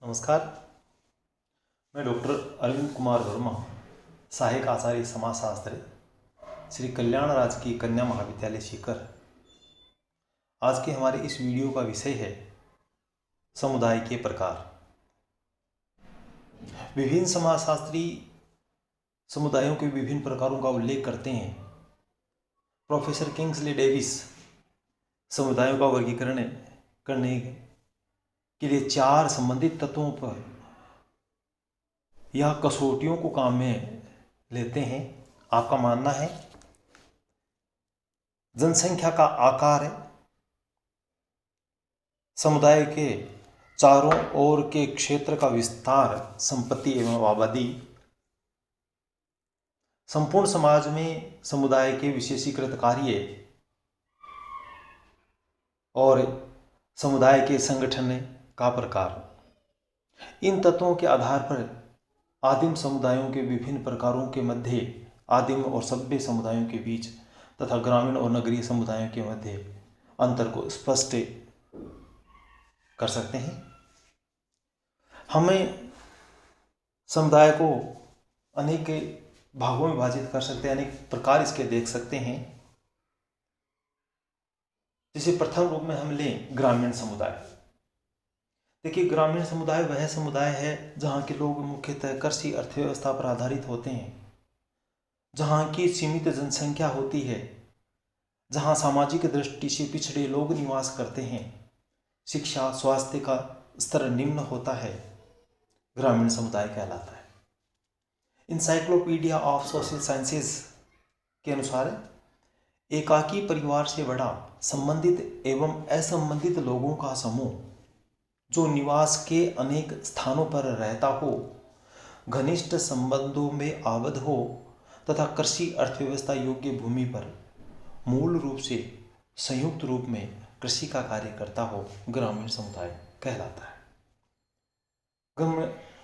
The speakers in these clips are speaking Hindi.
नमस्कार। मैं डॉक्टर अरविंद कुमार वर्मा, सहायक आचार्य समाजशास्त्र, श्री कल्याण राजकीय कन्या महाविद्यालय सीकर। आज के हमारे इस वीडियो का विषय है समुदाय के प्रकार। विभिन्न समाजशास्त्री समुदायों के विभिन्न प्रकारों का उल्लेख करते हैं। प्रोफेसर किंग्सले डेविस समुदायों का वर्गीकरण करने के लिए 4 संबंधित तत्वों पर या कसौटियों को काम में लेते हैं। आपका मानना है जनसंख्या का आकार, समुदाय के चारों ओर के क्षेत्र का विस्तार, संपत्ति एवं आबादी, संपूर्ण समाज में समुदाय के विशेषीकृत कार्य और समुदाय के संगठन का प्रकार। इन तत्वों के आधार पर आदिम समुदायों के विभिन्न प्रकारों के मध्य, आदिम और सभ्य समुदायों के बीच तथा ग्रामीण और नगरीय समुदायों के मध्य अंतर को स्पष्ट कर सकते हैं। हमें समुदाय को अनेक भागों में विभाजित कर सकते हैं, अनेक प्रकार इसके देख सकते हैं। जैसे प्रथम रूप में हम लें ग्रामीण समुदाय। देखिए, ग्रामीण समुदाय वह समुदाय है जहाँ के लोग मुख्यतः कृषि अर्थव्यवस्था पर आधारित होते हैं, जहाँ की सीमित जनसंख्या होती है, जहाँ सामाजिक दृष्टि से पिछड़े लोग निवास करते हैं, शिक्षा स्वास्थ्य का स्तर निम्न होता है, ग्रामीण समुदाय कहलाता है। इंसाइक्लोपीडिया ऑफ सोशल साइंसेज के अनुसार एकाकी परिवार से बड़ा संबंधित एवं असंबंधित लोगों का समूह जो निवास के अनेक स्थानों पर रहता हो, घनिष्ठ संबंधों में आबद्ध हो तथा कृषि अर्थव्यवस्था योग्य भूमि पर मूल रूप से संयुक्त रूप में कृषि का कार्य करता हो, ग्रामीण समुदाय कहलाता है।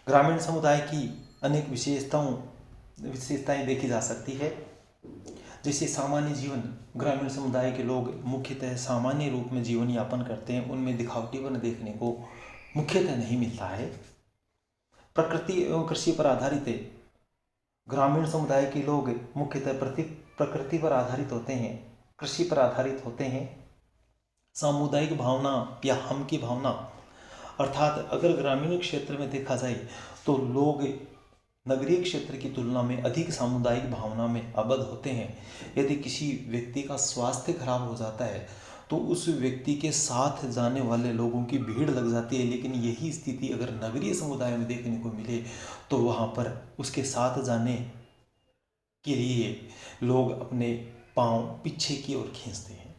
ग्रामीण समुदाय की अनेक विशेषताएं देखी जा सकती है। जैसे सामान्य जीवन, ग्रामीण समुदाय के लोग मुख्यतः सामान्य रूप में जीवन यापन करते हैं, उनमें दिखावटीपन देखने को मुख्यतः नहीं मिलता है। प्रकृति एवं कृषि पर आधारित ग्रामीण समुदाय के लोग मुख्यतः प्रकृति पर आधारित होते हैं, कृषि पर आधारित होते हैं। सामुदायिक भावना या हम की भावना, अर्थात अगर ग्रामीण क्षेत्र में देखा जाए तो लोग नगरीय क्षेत्र की तुलना में अधिक सामुदायिक भावना में आबद्ध होते हैं। यदि किसी व्यक्ति का स्वास्थ्य खराब हो जाता है तो उस व्यक्ति के साथ जाने वाले लोगों की भीड़ लग जाती है, लेकिन यही स्थिति अगर नगरीय समुदाय में देखने को मिले तो वहाँ पर उसके साथ जाने के लिए लोग अपने पांव पीछे की ओर खींचते हैं।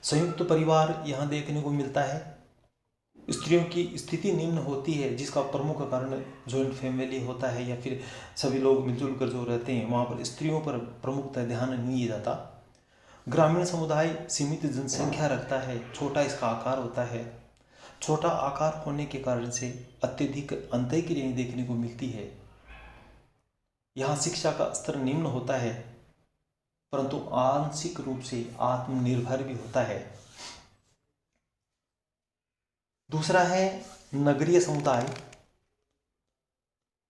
संयुक्त परिवार यहाँ देखने को मिलता है। स्त्रियों की स्थिति निम्न होती है, जिसका प्रमुख कारण जॉइंट फैमिली होता है या फिर सभी लोग मिलजुल कर जो रहते हैं, वहाँ पर स्त्रियों पर प्रमुखतः ध्यान नहीं दिया जाता। ग्रामीण समुदाय सीमित जनसंख्या रखता है, छोटा इसका आकार होता है। छोटा आकार होने के कारण से अत्यधिक अंतःक्रियाएं देखने को मिलती है। यहाँ शिक्षा का स्तर निम्न होता है, परंतु आंशिक रूप से आत्मनिर्भर भी होता है। दूसरा है नगरीय समुदाय।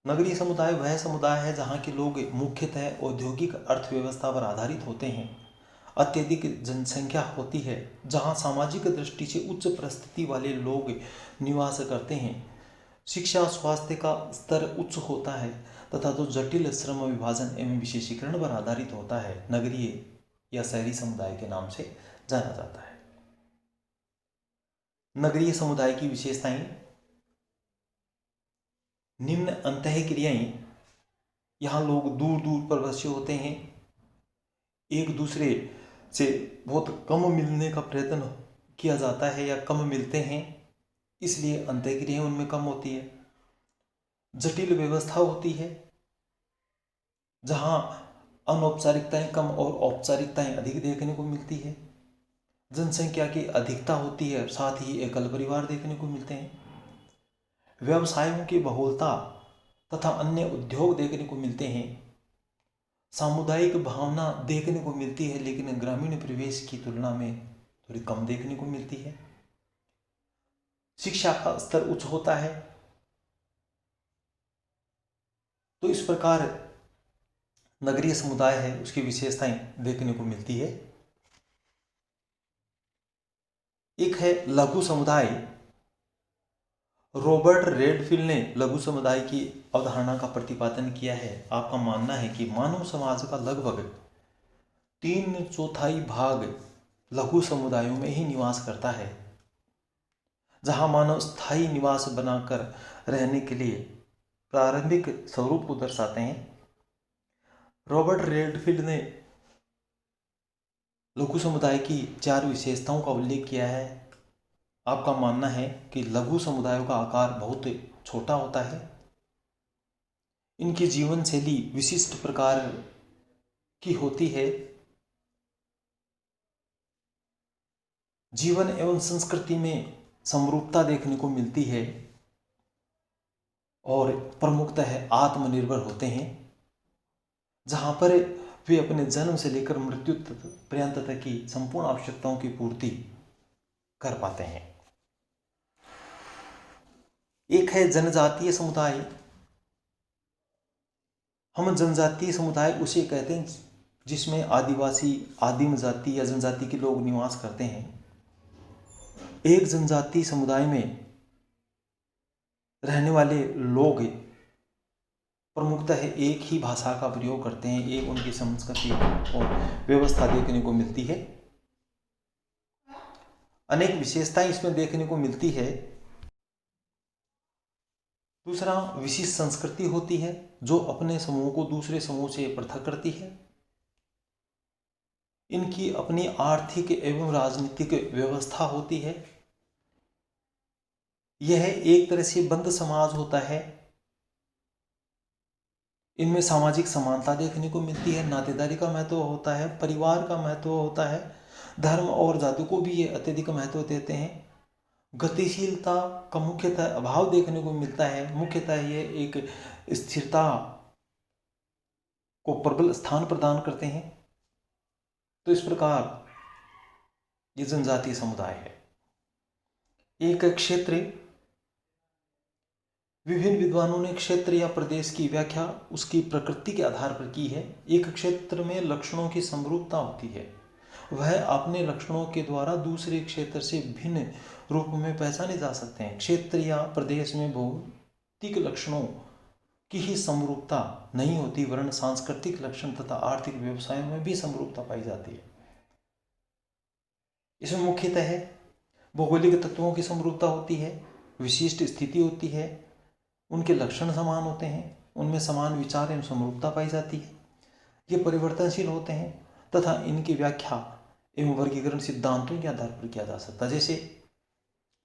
नगरीय समुदाय वह समुदाय है जहाँ के लोग मुख्यतः औद्योगिक अर्थव्यवस्था पर आधारित होते हैं। अत्यधिक जनसंख्या होती है, जहाँ सामाजिक दृष्टि से उच्च परिस्थिति वाले लोग निवास करते हैं। शिक्षा स्वास्थ्य का स्तर उच्च होता है तथा जो जटिल श्रम विभाजन एवं विशेषीकरण पर आधारित होता है, नगरीय या शहरी समुदाय के नाम से जाना जाता है। नगरीय समुदाय की विशेषताएं निम्न अंतःक्रियाएं। यहाँ लोग दूर दूर पर बसे होते हैं, एक दूसरे से बहुत कम मिलने का प्रयत्न किया जाता है या कम मिलते हैं, इसलिए अंतःक्रियाएं उनमें कम होती है। जटिल व्यवस्था होती है, जहाँ अनौपचारिकताएं कम और औपचारिकताएं अधिक देखने को मिलती है। जनसंख्या की अधिकता होती है, साथ ही एकल परिवार देखने को मिलते हैं। व्यवसायों की बहुलता तथा अन्य उद्योग देखने को मिलते हैं। सामुदायिक भावना देखने को मिलती है, लेकिन ग्रामीण परिवेश की तुलना में थोड़ी कम देखने को मिलती है। शिक्षा का स्तर उच्च होता है, तो इस प्रकार नगरीय समुदाय है उसकी विशेषताएं देखने को मिलती है। एक है लघु समुदाय। रॉबर्ट रेडफिल्ड ने लघु समुदाय की अवधारणा का प्रतिपादन किया है। आपका मानना है कि मानव समाज का लगभग 3/4 भाग लघु समुदायों में ही निवास करता है, जहां मानव स्थायी निवास बनाकर रहने के लिए प्रारंभिक स्वरूप को दर्शाते हैं। रॉबर्ट रेडफील्ड ने लघु समुदाय की 4 विशेषताओं का उल्लेख किया है। आपका मानना है कि लघु समुदायों का आकार बहुत छोटा होता है, इनकी जीवन शैली विशिष्ट प्रकार की होती है, जीवन एवं संस्कृति में समरूपता देखने को मिलती है और प्रमुखतः आत्मनिर्भर होते हैं, जहां पर वे अपने जन्म से लेकर मृत्यु पर्यंत तक की संपूर्ण आवश्यकताओं की पूर्ति कर पाते हैं। एक है जनजातीय समुदाय। हम जनजातीय समुदाय उसे कहते हैं जिसमें आदिवासी, आदिम जाति या जनजाति के लोग निवास करते हैं। एक जनजातीय समुदाय में रहने वाले लोग प्रमुखतः एक ही भाषा का प्रयोग करते हैं, एक उनकी संस्कृति और व्यवस्था देखने को मिलती है। अनेक विशेषताएं इसमें देखने को मिलती है। दूसरा, विशिष्ट संस्कृति होती है जो अपने समूह को दूसरे समूह से पृथक करती है। इनकी अपनी आर्थिक एवं राजनीतिक व्यवस्था होती है। यह एक तरह से बंद समाज होता है। इनमें सामाजिक समानता देखने को मिलती है, नातेदारी का महत्व होता है, परिवार का महत्व होता है, धर्म और जाति को भी ये अत्यधिक महत्व देते हैं। गतिशीलता का मुख्यतः अभाव देखने को मिलता है। मुख्यतः ये एक स्थिरता को प्रबल स्थान प्रदान करते हैं। तो इस प्रकार ये जनजातीय समुदाय है। एक क्षेत्र, विभिन्न विद्वानों ने क्षेत्र या प्रदेश की व्याख्या उसकी प्रकृति के आधार पर की है। एक क्षेत्र में लक्षणों की समरूपता होती है, वह अपने लक्षणों के द्वारा दूसरे क्षेत्र से भिन्न रूप में पहचाने जा सकते हैं। क्षेत्र या प्रदेश में भौतिक लक्षणों की ही समरूपता नहीं होती, वरन सांस्कृतिक लक्षण तथा आर्थिक व्यवसायों में भी समरूपता पाई जाती है। इसमें मुख्यतः भौगोलिक तत्वों की समरूपता होती है, विशिष्ट स्थिति होती है, उनके लक्षण समान होते हैं, उनमें समान विचार एवं समरूपता पाई जाती है। ये परिवर्तनशील होते हैं तथा इनकी व्याख्या एवं वर्गीकरण सिद्धांतों के आधार पर किया जा सकता है, जैसे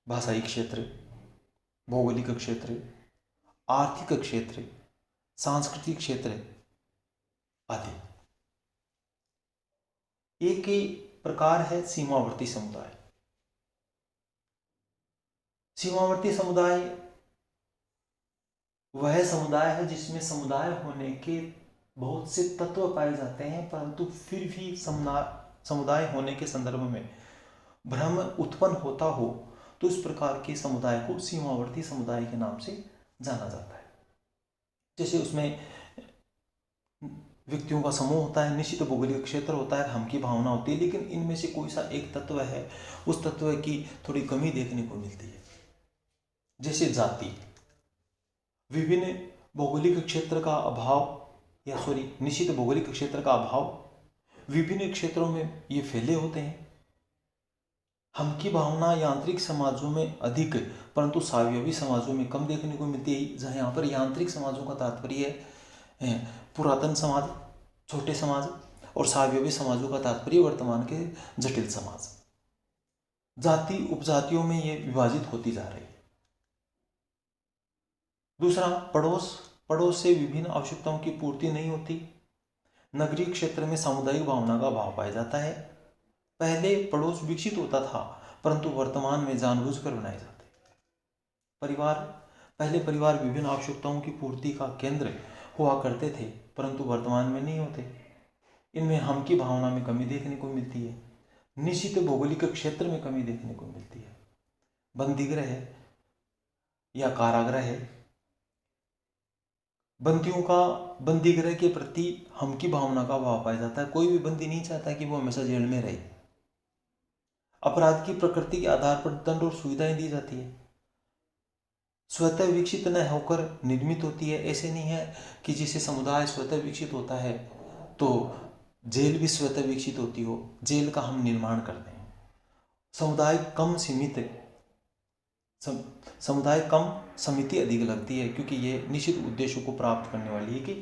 भाषाई क्षेत्र, भौगोलिक क्षेत्र, आर्थिक क्षेत्र, सांस्कृतिक क्षेत्र आदि। एक ही प्रकार है सीमावर्ती समुदाय। सीमावर्ती समुदाय वह समुदाय है जिसमें समुदाय होने के बहुत से तत्व पाए जाते हैं, परंतु फिर भी समुदाय होने के संदर्भ में भ्रम उत्पन्न होता हो, तो इस प्रकार के समुदाय को सीमावर्ती समुदाय के नाम से जाना जाता है। जैसे उसमें व्यक्तियों का समूह होता है, निश्चित भौगोलिक क्षेत्र होता है, हम की भावना होती है, लेकिन इनमें से कोई सा एक तत्व है, उस तत्व की थोड़ी कमी देखने को मिलती है। जैसे जाति, विभिन्न भौगोलिक क्षेत्र का अभाव निश्चित भौगोलिक क्षेत्र का अभाव, विभिन्न क्षेत्रों में ये फैले होते हैं। हम की भावना यांत्रिक समाजों में अधिक, परंतु स्वावयवी समाजों में कम देखने को मिलती है। जहाँ यहाँ पर यांत्रिक समाजों का तात्पर्य है पुरातन समाज, छोटे समाज, और स्वावयवी समाजों का तात्पर्य वर्तमान के जटिल समाज। जाति उपजातियों में ये विभाजित होती जा रही है। दूसरा, पड़ोस से विभिन्न आवश्यकताओं की पूर्ति नहीं होती। नगरीय क्षेत्र में सामुदायिक भावना का अभाव पाया जाता है। पहले पड़ोस विकसित होता था, परंतु वर्तमान में जानबूझकर बनाए जाते हैं। पहले परिवार विभिन्न आवश्यकताओं की पूर्ति का केंद्र हुआ करते थे, परंतु वर्तमान में नहीं होते। इनमें हम की भावना में कमी देखने को मिलती है। निश्चित भौगोलिक क्षेत्र में कमी देखने को मिलती है। बंदीगृह या कारागृह बंदियों का बंदीगृह के प्रति हम की भावना का अभाव पाया जाता है। कोई भी बंदी नहीं चाहता कि वो हमेशा जेल में रहे। अपराध की प्रकृति के आधार पर दंड और सुविधाएं दी जाती है, स्वतः विकसित न होकर निर्मित होती है। ऐसे नहीं है कि जिसे समुदाय स्वतः विकसित होता है तो जेल भी स्वतः विकसित होती हो। जेल का हम निर्माण करते हैं। समुदाय कम सीमित समुदाय कम समिति अधिक लगती है, क्योंकि ये निश्चित उद्देश्यों को प्राप्त करने वाली है कि